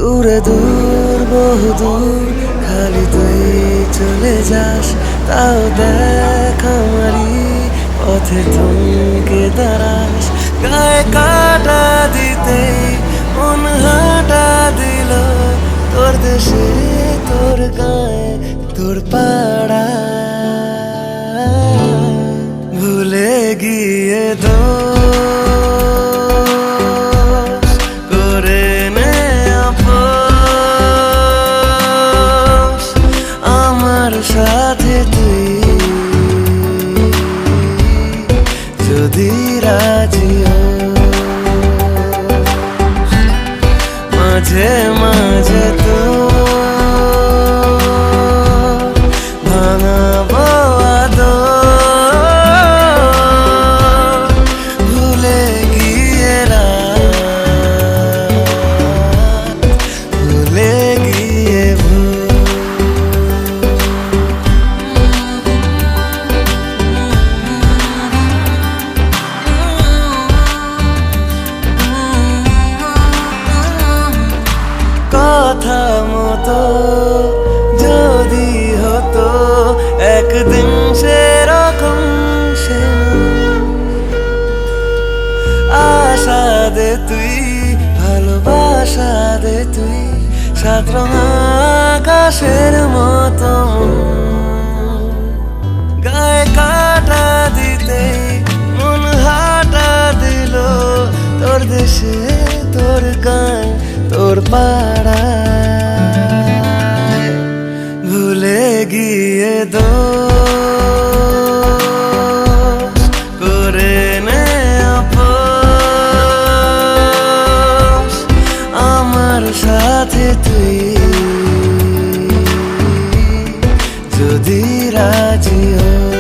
দূরে দূর বহু দূর খালি তুই চলে যাস, তাও দেখ আমারই পথে থমকে দাঁড়াস। গায়ে কাটা দিতেই মন হাঁটা দিল, তোর দেশে তোর গায়ে তোর পাড়া ভুলে গিয়ে দোষ করে নে আপোষ আমার সাথে তুই যদি রাজি হোস। মাঝে মাঝে তো ভাঙাবো আদর, ভুলে গিয়ে রাত, ভুলে গিয়ে ভুল। কথা মতো যদি হতো একদিন সেরকম, সে আশা দে তুই, ভালোবাসা দে তুই, সাত রঙা আকাশের মতো। গায়ে কাটা দিতেই মন হাঁটা দিল, তোর দেশে তোর গান তোর পাড়ায় ভুলে গিয়ে দোষ করে নে আপোষ আমার সাথে তুই যদি রাজি হোস।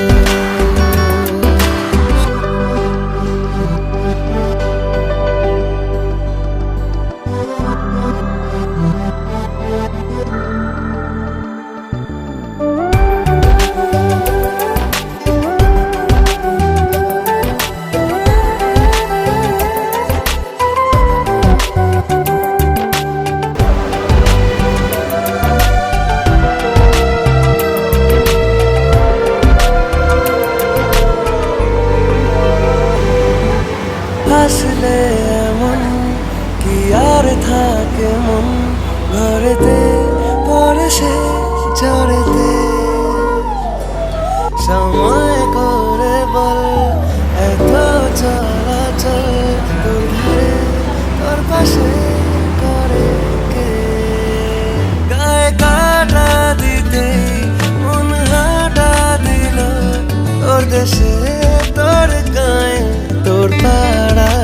আসলে এমন কি আর থাকে মন ঘরেতে পরে সে ঝড়েতে, সময় করে বল এত চলাচল তোর ধারে তোর পাশে করে কে। গায়ে কাটা দিতেই মন হাঁটা দিল, তোর দেশে তোর গায়ে তোর পাড়ায়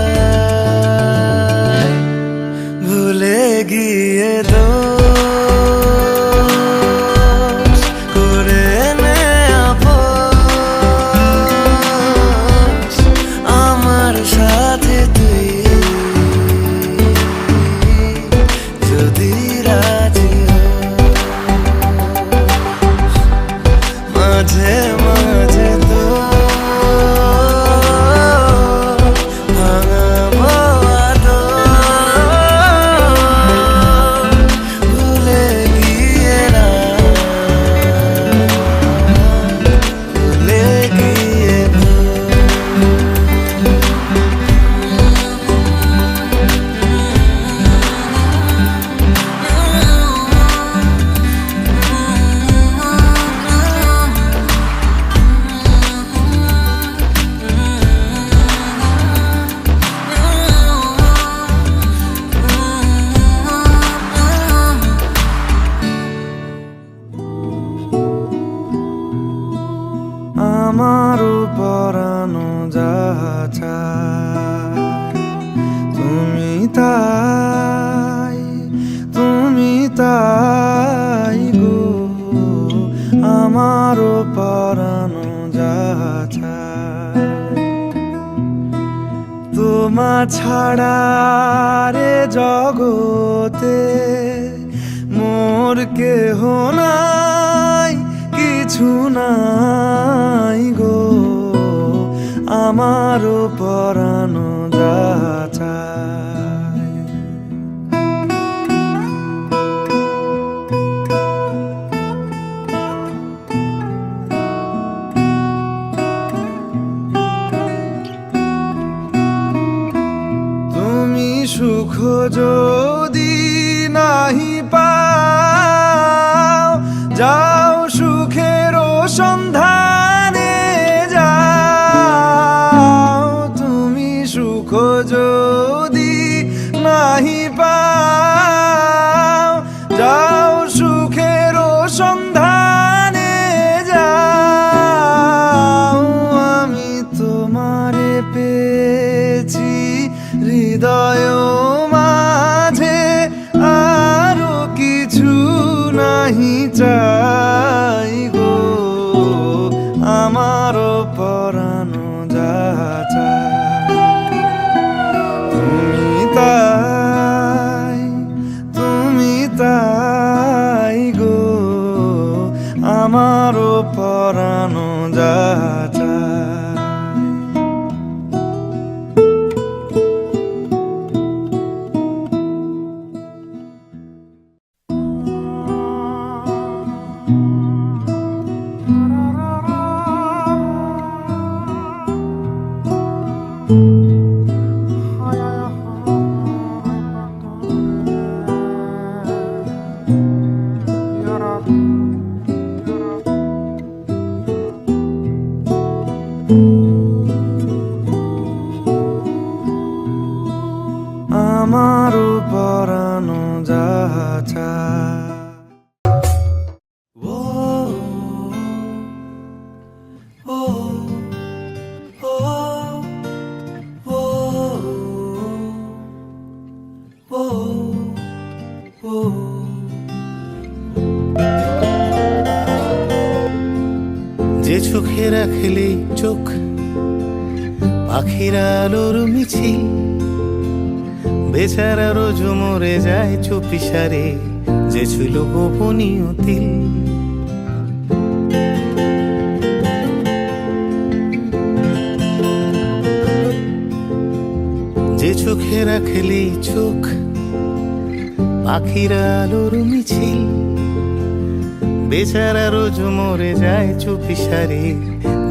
ভুলে গিয়ে দোষ করে নে আপোষ আমার সাথে তুই যদি রাজি হোস। মাঝে মাঝে তো আমারও পরানো যাহা চায় তুমি তাই, তুমি তাই গো। আমারও পরানো যাহা চায় তোমা ছাড়া রে জগতে মোর কেহ নাই, কিছু নাই গো। আমারও পরানো যাহা চায় যাও সুখের সন্ধানে যাও, তুমি সুখ যদি নাহি পাও, যাও সুখের সন্ধানে যাও। আমি তোমারে পেয়েছি হৃদয় মাঝে, আরো কিছু নাহি চাই গো, আমারও পরানো যা চায়। তুমি তাই গো, আমারও পরানো যা চায়। আমারও পরানো যা চায়। ও ও ও ও ও ও যে চোখে রাখলে চোখ পাখির আলোর মিছিল, বেচারা রোজ মরে যায় চুপিসারে, যে ছিল গোপনীয় তিল। যে চোখে রাখলে চোখ পাখির আলোর মিছিল, বেচারা রোজ মরে যায় চুপিসারে,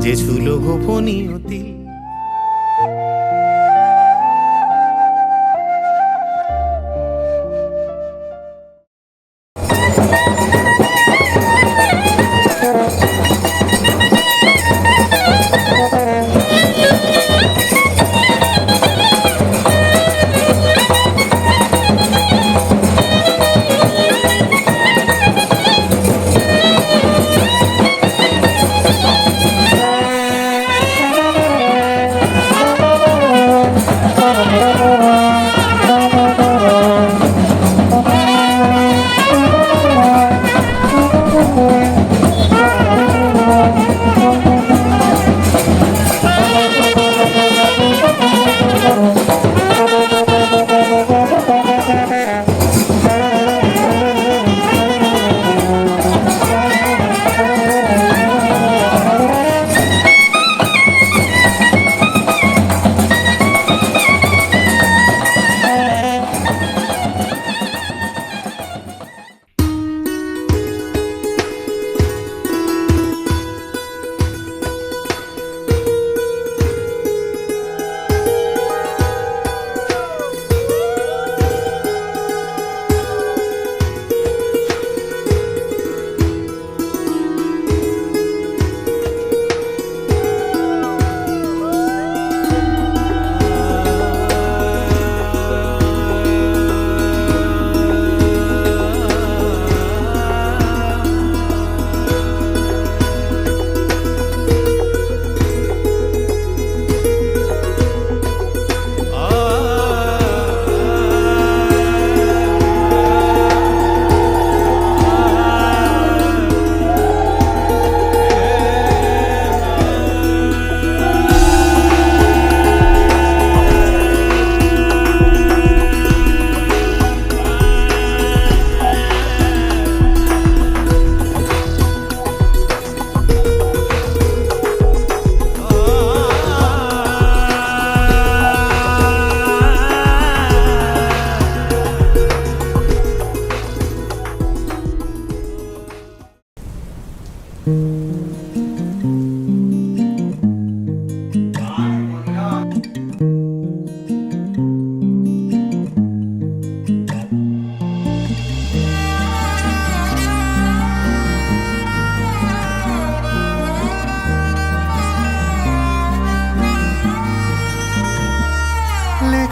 যে ছিল গোপনীয় তিল।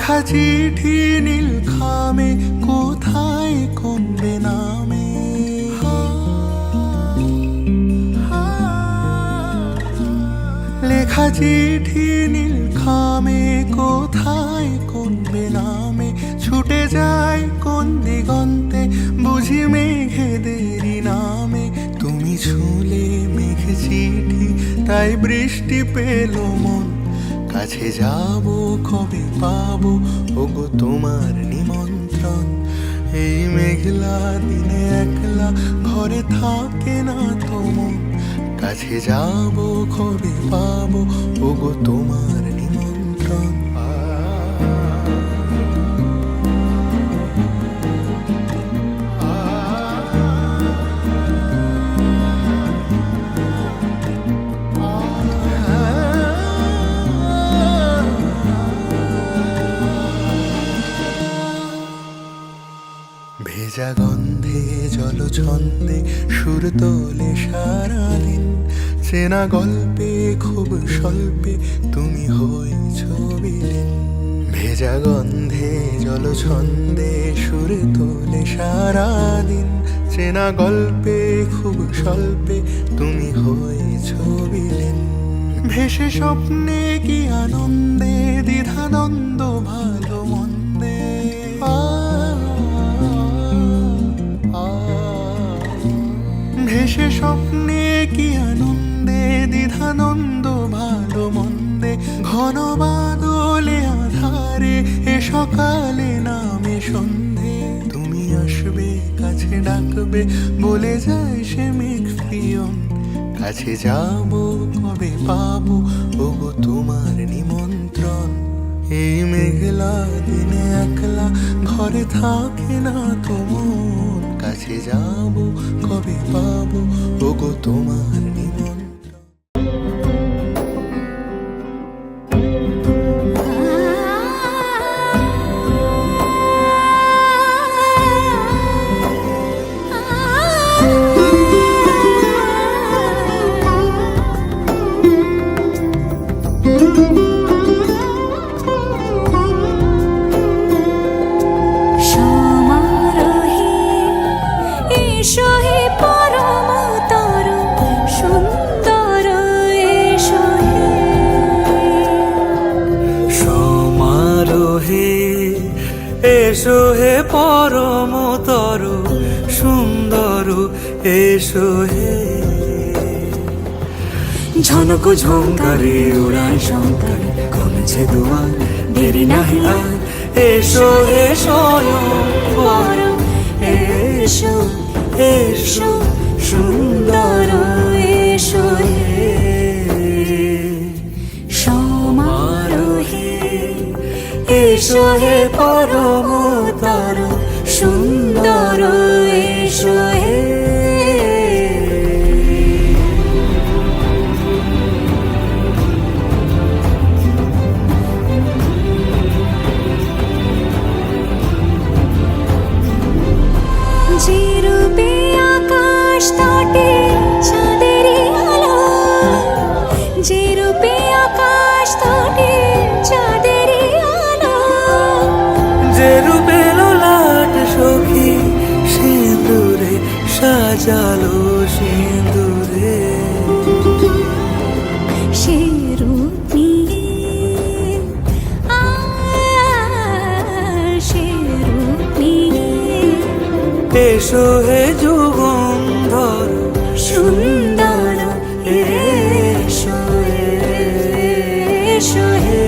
লেখা চিঠি নীল খামে কোথায় কমবে নামে, লেখা চিঠি নীল খামে কোথায় কমবে নামে, ছুটে যায় কোন দিগন্তে বুঝি মেঘেদেরই নামে। তুমি ছুলে মেঘ চিঠি তাই বৃষ্টি পেল মন, কাছে যাব কবে পাবো ওগো তোমার নিমন্ত্রণ। এই মেঘলা দিনে একলা ঘরে থাকে না তো মন, কাছে যাব কবে পাবো ওগো তোমার নিমন্ত্রণ। ভেজা গন্ধে জলছন্দে সুর তোলে সারাদিন, চেনা গল্পে খুব স্বল্পে তুমি হয়েছ বিলীন। ভেজা গন্ধে জলছন্দে সুর তোলে সারাদিন, চেনা গল্পে খুব স্বল্পে তুমি হয়েছ বিলীন। ভেসে স্বপ্নে কি আনন্দে দ্বিধাদ্বন্দ্ব ভালো মন্দে, ভেসে স্বপ্নে কি আনন্দে দ্বিধানন্দ ভালো মন্দে, ঘন বাদলে আধারে এ সকালে নামে সন্ধে। তুমি আসবে কাছে ডাকবে বলে যায় সে মেঘ পিয়ন, কাছে যাব কবে পাবো ওগো তোমার নিমন্ত্রণ। এই মেঘলা দিনে একলা ঘরে থাকে না তো মন, কাছে যাব কবে পাবো ওগো তোমার নিমন্ত্রণ। এসো হে পরমতর সুন্দর, এসো হে ঝনক ঝঙ্কারে উড়ায় শঙ্কর, কমেছে দুয়ার দেরি নাহি আর। এসো হে স্বয়ং পরম, এসো এসো সুন্দর, এসো হে সমারোহে। এসো হে পরমতর সুন্দর, এসো হে যে রূপে আকাশ তটে চাঁদেরই আলো, যে রূপে আকাশ তটে চাঁদেরই আলো, যে রূপে লোলাট সখী সিঁদুরে সাজালো সিঁদুরে, সে রূপ নিয়ে সে রূপ নিয়ে। এসো হে যুগন্ধর সুন্দর, এসো এসো হে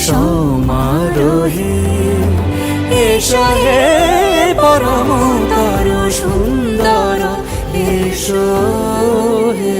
সমারোহে। এসো হে পরমতর সুন্দর, এসো হে।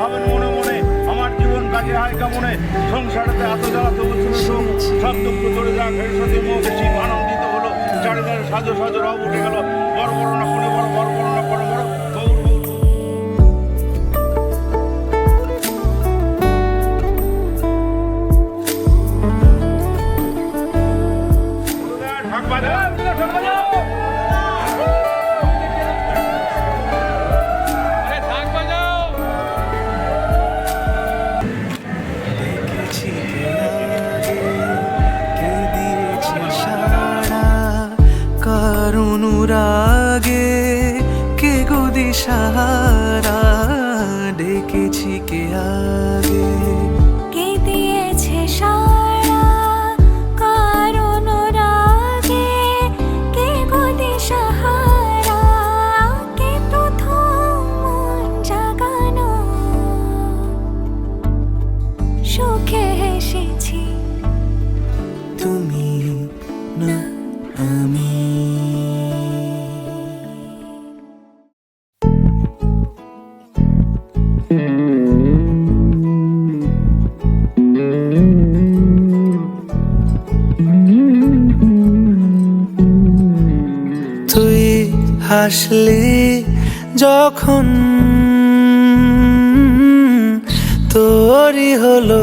ভাবেন মনে মনে আমার জীবন কাজে হয় কেমনে সংসারেতে এত জ্বালা তবু সুখ সব দুঃখ চলে যাক এর সাথে মুখ শিব আনন্দিত হলো চারিধারে সাজো সাজো রব উঠে গেল বড় বড় না করে বড় বড় বড় না বড় বড় গৌর গৌর ঢাক বাজা ঢাক বাজা দেখেছি কে আগে, কে দিয়েছে সাড়া, কার অনুরাগে কে গো দিশাহারা। ডেকেছি কে আগে, কে দিয়েছে সাড়া কার অনুরাগে কে গো দিশাহারা কে প্রথম মন জাগানো সুখে এসেছি তুমি না আমি। তুই হাসলি যখন তোরই হলো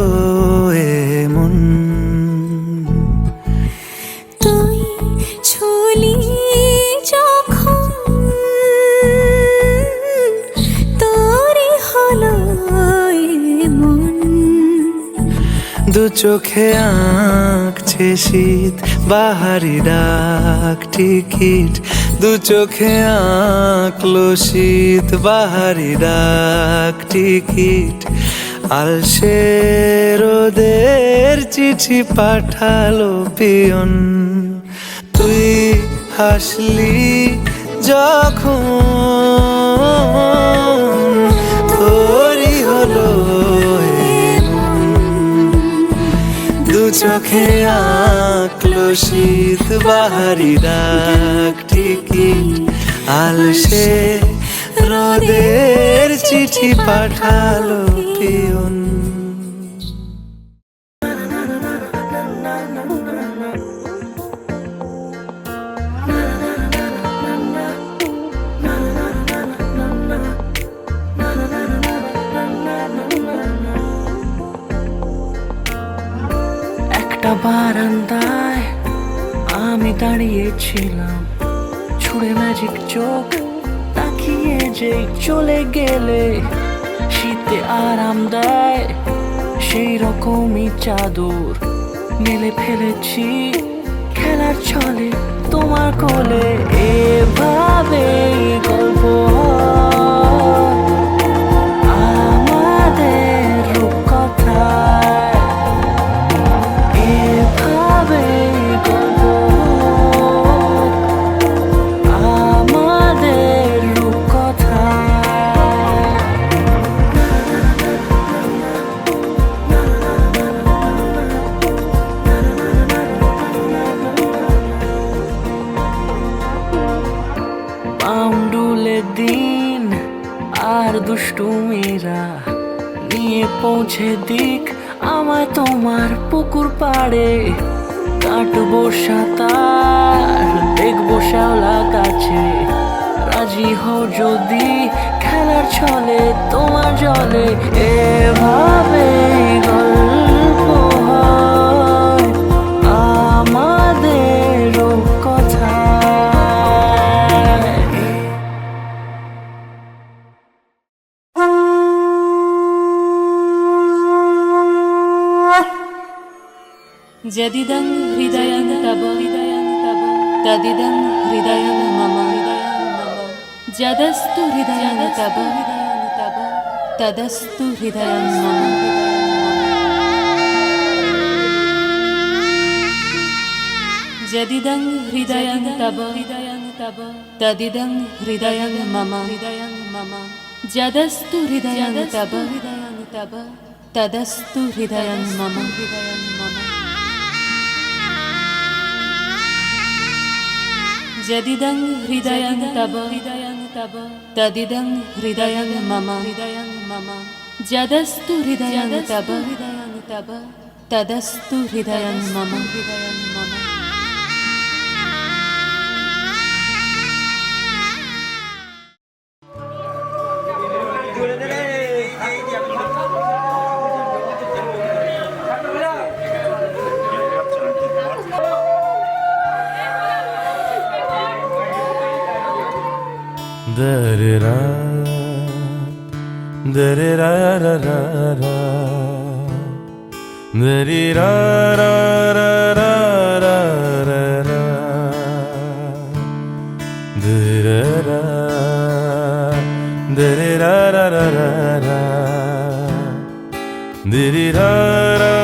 এমন, তুই ছুলি যখন তোরই হলো মন দু চোখে আঁকছে শীত বাহারি ডাক টিকিট, দু চোখে আঁকলো শীত বাহারি ডাক টিকিট। আলসে রোদের চিঠি পাঠালো পিয়ন, তুই হাসলি যখন তোরই হলো দু চোখে আঁকলো শীত বাহারি ডাক টিকিট। আলসে রোদের চিঠি পাঠালো পিয়ন। একটা বারান্দায় আমি দাঁড়িয়েছিলাম, ছুঁড়ে ম্যাজিক চোখ তাকিয়ে যে চলে গেলে শীতে আরাম দেয় সেই রকমই চাদর মেলে ফেলেছি খেলার ছলে তোমার কোলে। এভাবে গল্প আমাদের রূপকথায়, এভাবে গল্প আমাদের রূপকথায়। পাউন্ডুলে দিন আর দুষ্টুমিরা নিয়ে পৌঁছে দিক আমায় তোমার পুকুর পাড়ে। কাটবো সাঁতার দেখবো শ্যাওলা গাছে, রাজি হও যদি খেলার ছলে তোমার জলে। এভাবে গল্প হয় আমাদের কথা। যদিদং হৃদয়ং তব তদিদং হৃদয়ং মম যদস্তু হৃদয়ং তব তদস্তু হৃদয়ং মম। যদিদং হৃদয়ং তব তদিদং হৃদয়ং মম যদস্তু হৃদয়ং তব তদস্তু হৃদয়ং মম। যদিদং হৃদয়ং তব তদিদং হৃদয়ং মম যদস্তু হৃদয়ং তব তদস্তু হৃদয়ং মম Da-da-da, da-da-da-da-da-da, da-da-da-da-da-da-da, da-da-da, da-da-da-da-da-da, da-da-da-da-da-da-da.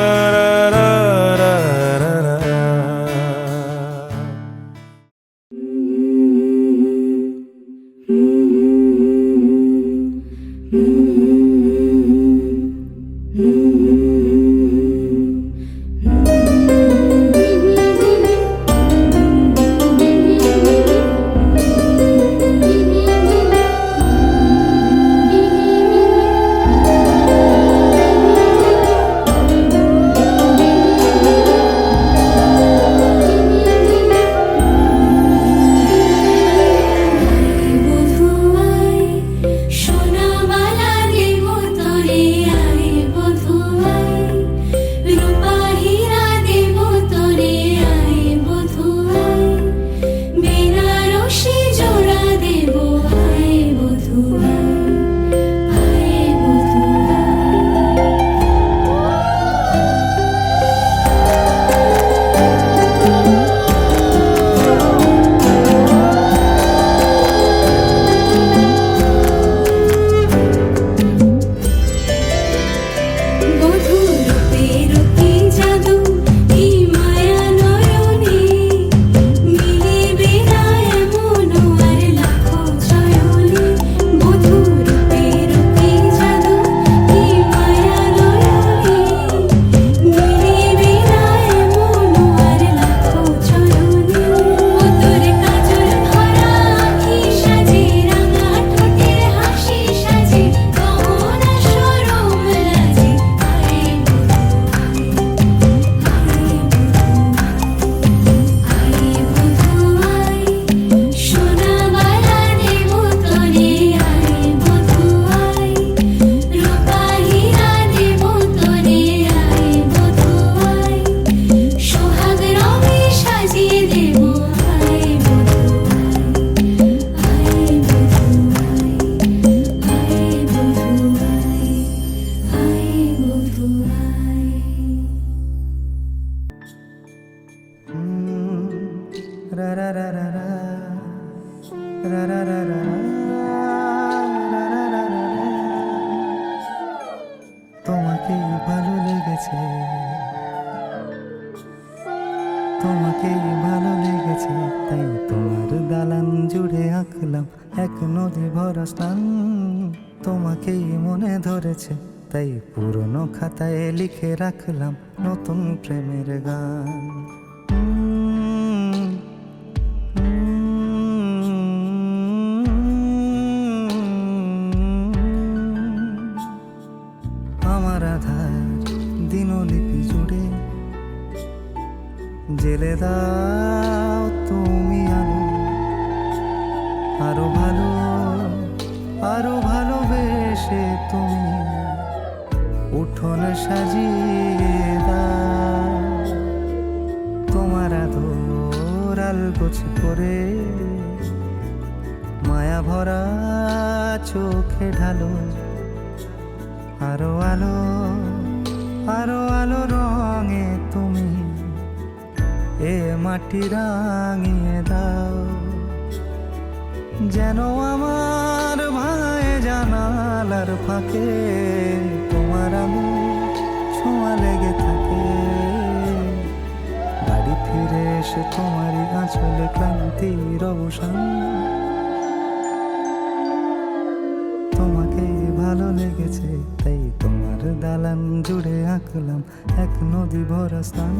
তোমাকে ভালো লেগেছে, তোমাকে ভালো লেগেছে, তাই তোমার দালান জুড়ে আঁকলাম এক নদী ভরা স্নান। তোমাকেই মনে ধরেছে, তাই পুরনো খাতায় লিখে রাখলাম নতুন প্রেমের গান। আমার আধার দিনলিপি জুড়ে জেলে দাও তুমি আলো, আরো ভালো আরো ভালোবেসে তুমি উঠোন সাজিয়ে দাও। তোমার আদর আলগোছ করে মায়া ভরা চোখে ঢালো, আরো আলো আরো আলো রঙে তুমি এ মাটি রাঙিয়ে দাও। যেন আমার ভাই জানালার ফাঁকে তোমার আলো ছোঁয়া লেগে থাকে। বাড়ি ফিরে এসে তোমারই আঁচলে ক্লান্তির অবসান। তোমাকে ভালো লেগেছে, তাই তোমার দালান জুড়ে আঁকলাম এক নদী ভরা স্থান।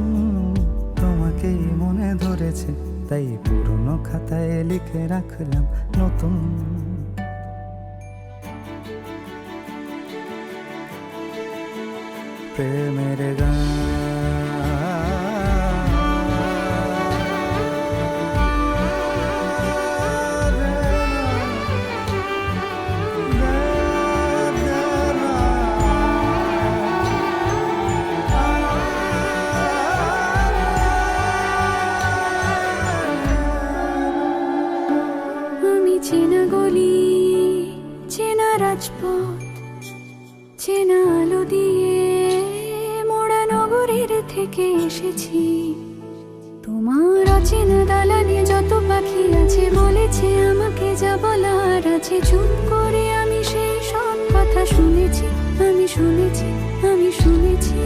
তোমাকেই মনে ধরেছে, তাই পুরনো খাতায় লিখে রাখলাম নতুন। প্রেমের গান। আমি চেনা গলি, চেনা রাজপথ, চেনা আলো দিয়ে মোড়া নগরের থেকে এসেছি। তোমার অচেনা দালানে যত পাখি আছে বলেছে আমাকে যা বলার আছে। চুপ করে আমি সেই সব কথা শুনেছি, আমি শুনেছি, আমি শুনেছি।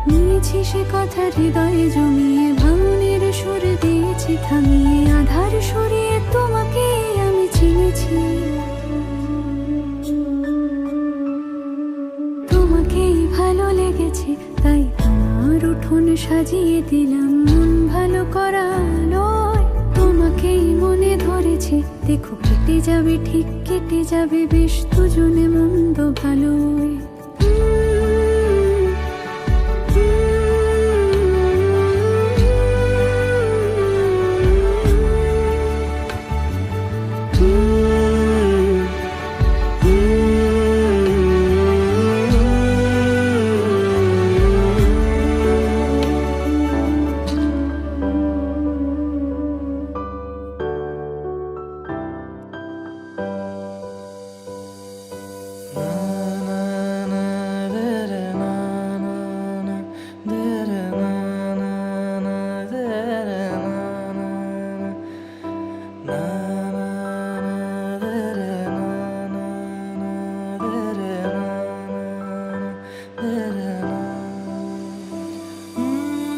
নিয়েছি সে কথা হৃদয়ে জমিয়ে, ভাঙনের সুর দিয়েছি থামিয়ে, আধার সরিয়ে তোমাকে আমি চিনেছি। তোমাকেই ভালো লেগেছে তাই তোমার উঠোন সাজিয়ে দিলাম মন ভালো করালোয়। তোমাকেই মনে ধরেছে দেখো কেটে যাবে, ঠিক কেটে যাবে বেশ দুজনে মন্দ ভালোই।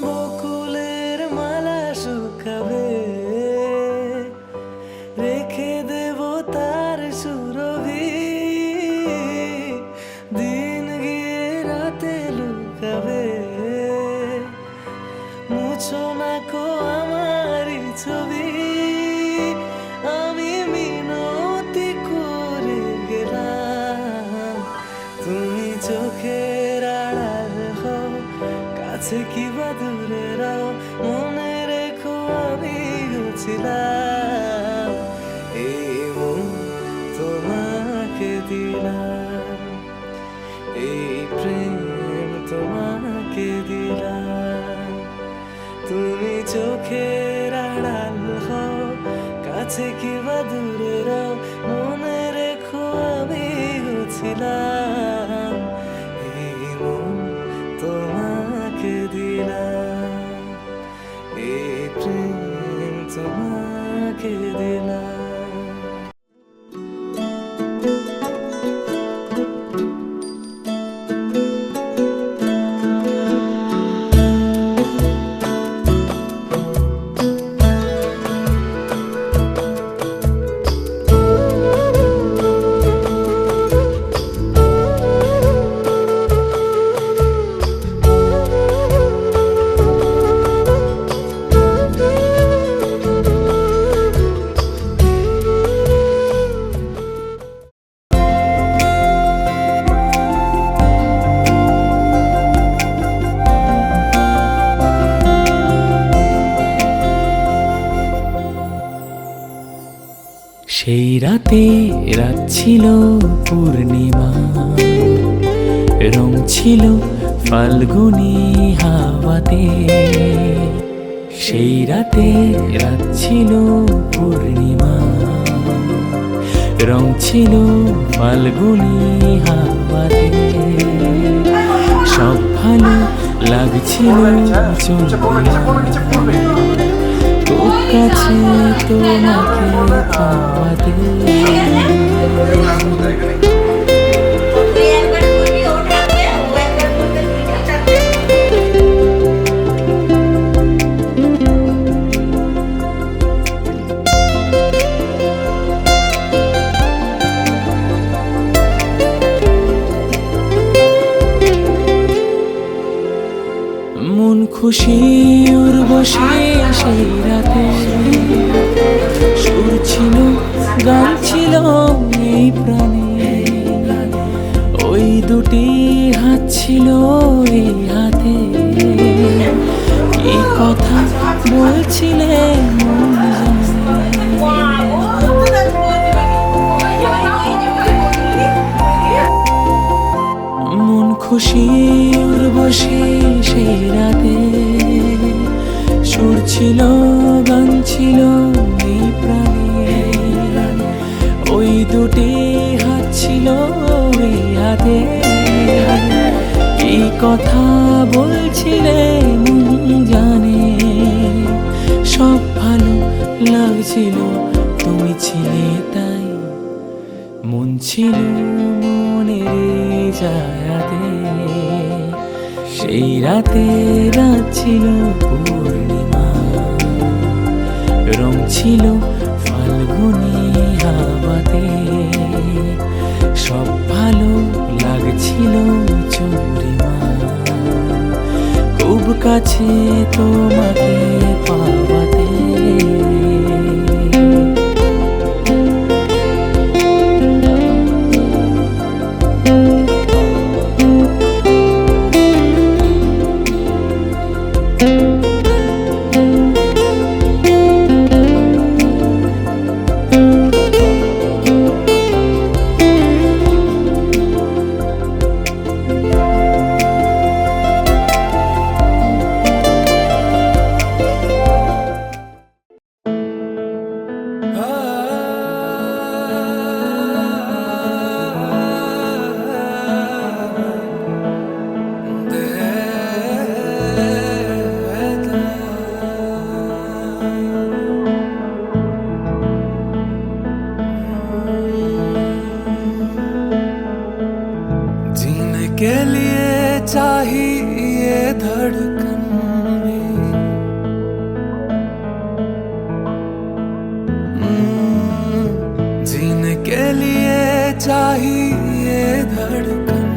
বকুলের মালা শুকাবে, রেখে দেব তার সুরভি। দিন গিয়ে রাতে লুকাবে, মুছো না কো আমারই ছবি। আমি মিনতি করে গেলাম, তুমি চোখের আড়াল হও, কাছে কি বা দূরে রাও, মনে রেখো আমি ছিলাম। এই মন তোমাকে দিলাম, এই প্রেম তোমাকে দিলাম। তুমি চোখের আড়াল হও, কাছে কি বা দূরে রাও, মনে রেখো আমি ছিলাম। এই মন তোমাকে দিলাম, এই প্রেম তোমাকে দিলাম। সেই রাতে রাত ছিল পূর্ণিমা, রং ছিল ফাল্গুনি হাওয়াতে। সেই রাতে রাত ছিল পূর্ণিমা, রং ছিল ফাল্গুনি হাওয়াতে। সব ভালো লাগছিল চলতে, তোর কাছে তোমাকে পাওয়াতে। মন খুশি উর্বশী সেই রাতে, সুর ছিল গান ছিল এই প্রাণে। ওই দুটি হাত ছিল এই হাতে, কি কথা বলছিলে মন জানে। মন খুশি উর্বশী সেই রাতে, সুর ছিল গান ছিল এই প্রাণে, ওই দুটি হাত ছিল এই হাতে, কি কথা বলছিলে মন জানে। সব ভালো লাগছিল তুমি ছিলে তাই, মন ছিল মনের জায়গাতে। সেই রাতে রাত ছিল পূর্ণিমা, রং ছিল ফাল্গুনি হাওয়াতে, সব ভালো লাগছিল চন্দ্রিমা, খুব কাছে তোমাকে পাওয়াতে। जीने के लिए चाहिए धड़कन भी, जीने के लिए चाहिए धड़कन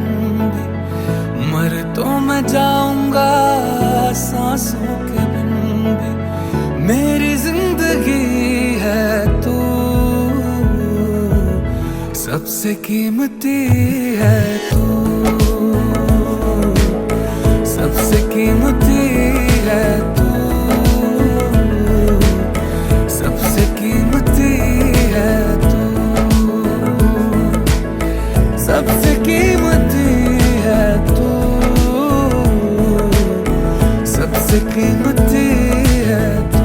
भी, मर तो मैं जाऊंगा सांसों के बिन भी, मेरी जिंदगी है तू, सबसे कीमती है तू, सबसे कीमती है तू, सबसे कीमती है तू, सबसे कीमती है तू, सबसे कीमती है तू।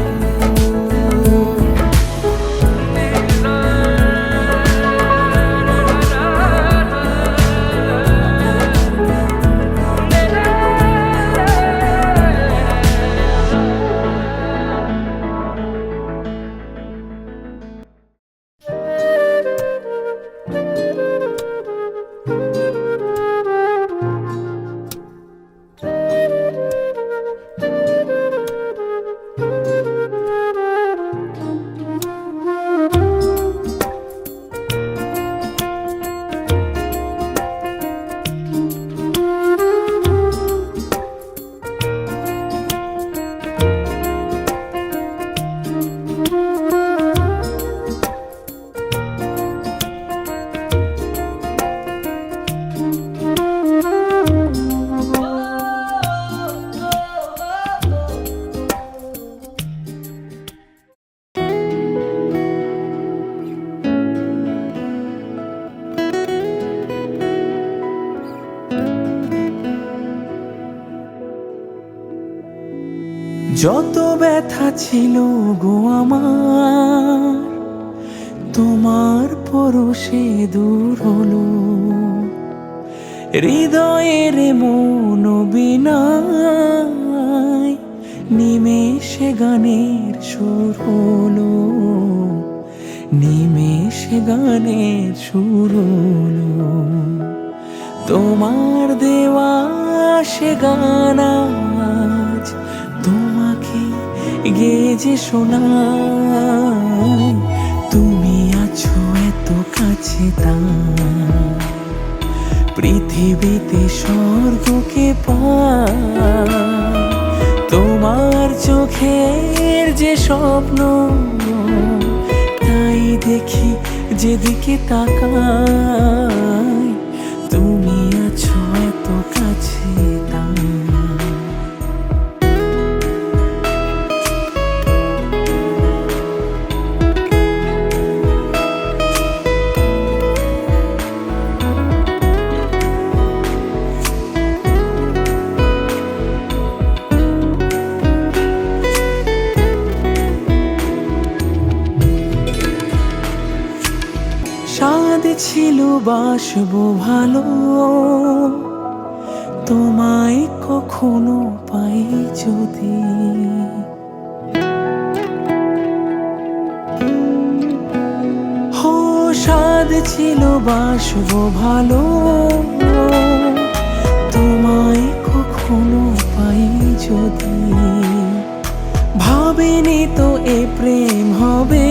যত ব্যথা ছিল গো আমার, তোমার পরশে দূর হলো, হৃদয়ের মন বিনায় নিমেষে গানের সুর হলো, নিমেষে গানের সুর হলো। তোমার দেওয়া সে গান আজ তোমাকে গেয়ে যে শোনাই, তুমি আছো এত কাছে তাই, পৃথিবীতে স্বর্গকে পাই। তোমার চোখের যে স্বপ্ন তাই দেখি যেদিকে তাকাই, তুমি আছো এত কাছে স্বাদ ছিল বাসবো ভালো, তোমায় কখনো পাই যদি। হো স্বাদ ছিল বাসবো ভালো, তোমায় কখনো পাই যদি। ভাবিনি তো এ প্রেম হবে,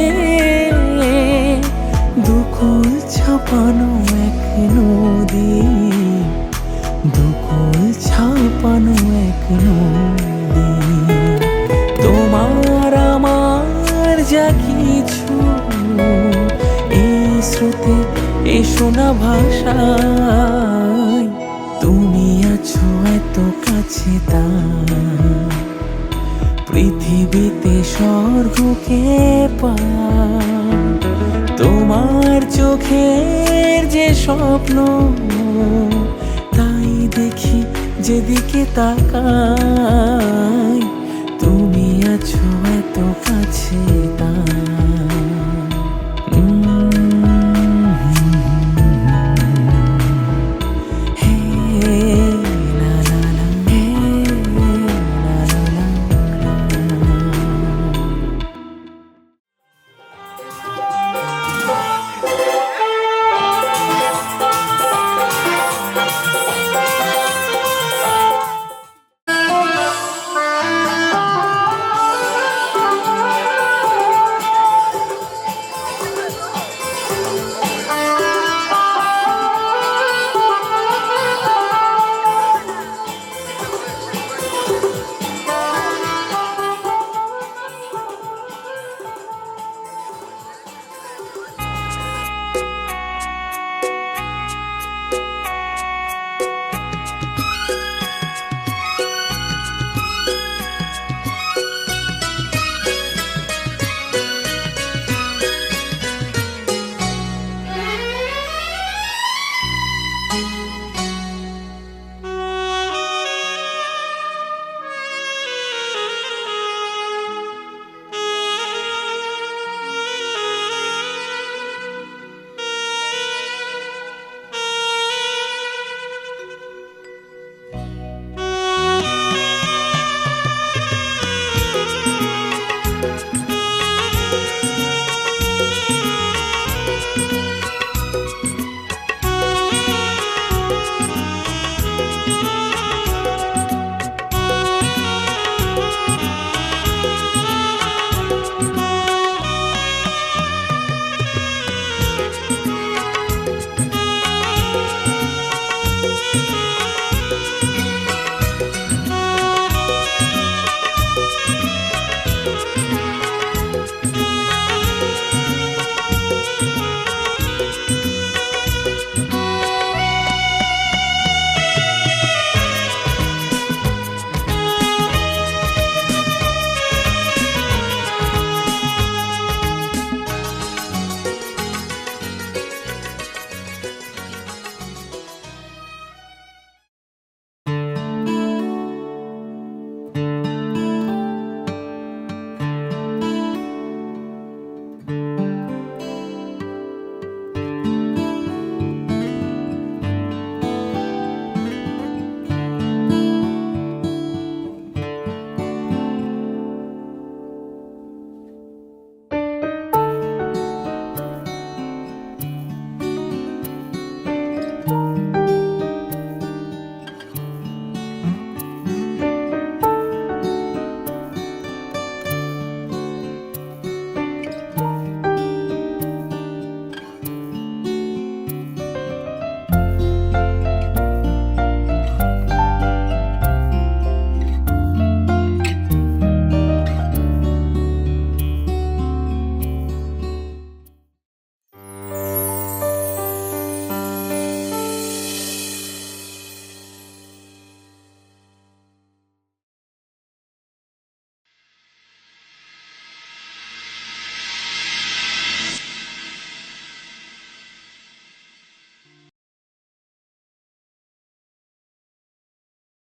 দুকুল ছাপানো এক নদী, দুকুল ছাপানো এক নদী। তোমার আমার যা কিছু এই স্রোতে এই শোনা ভাষায়, তুমি আছো এত কাছে তাই পৃথিবীতে স্বর্গকে পাই। তোমার চোখের যে স্বপ্ন তাই দেখি যেদিকে তাকাই, তুমি আছো এত কাছে তাই।